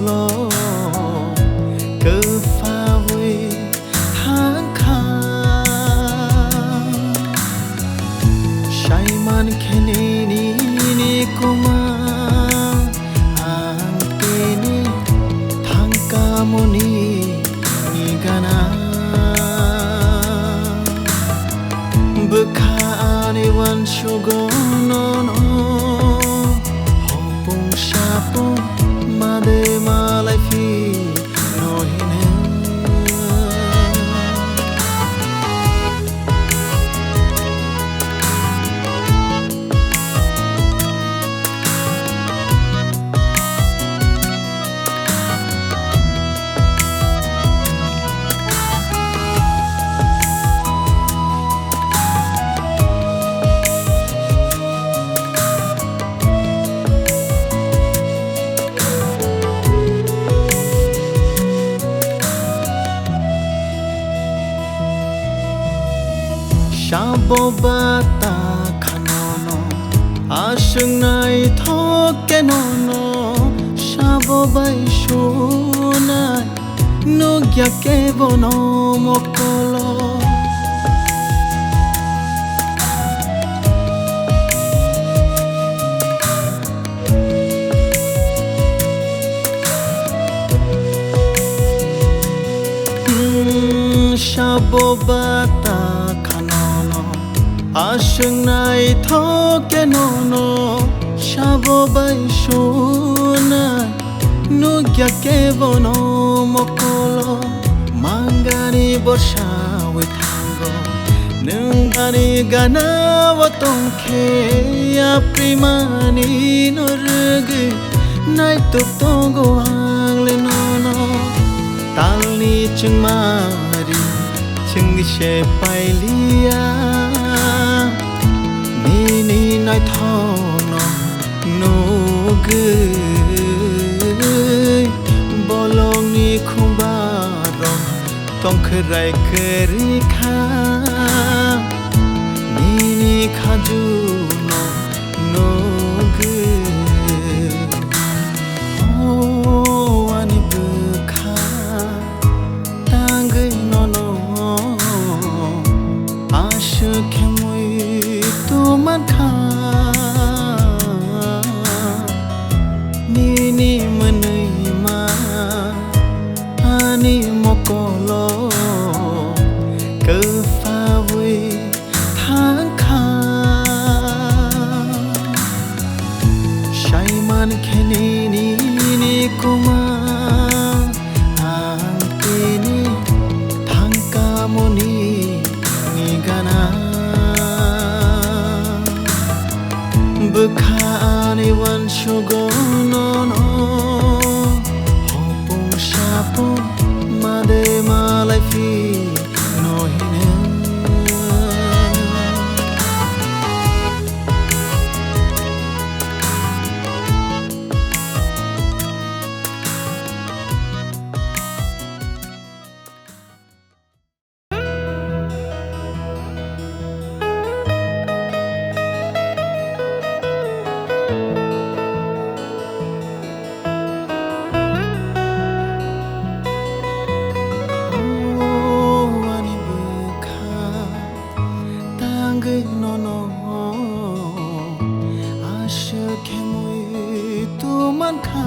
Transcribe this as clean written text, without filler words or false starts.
lo cơ pha vui tháng khang say man kheni ni kuma ang tini thang ka moni ni gana bukha ani wan shugo no hopung shapung made malai fi no hine Shabo bata khanono ashung nai thoke nono shabo bai shunai no gya ke bono mokolo shabo bata ashung nai thoke nono shabo bai shunai no gya ke bono mokolo mangani borsha we thango nungani gana watong khe ya primani norge nai tuk tongo angle nono talni chungmari chungse pailia ni nai thono no gơi bolong ni khumba rong tong khrai keri kha ni khaju no gơi oh ani bukha tang gơi no ashe khemoi tu man kha ni manai ma ani mokolo cơ pha vui tháng kha say man kheni ni kuma ang tini thang ka moni ni gana bukha ani wan shugo no hopung shapung made malai fi no hine no ashe khemoi tu man kha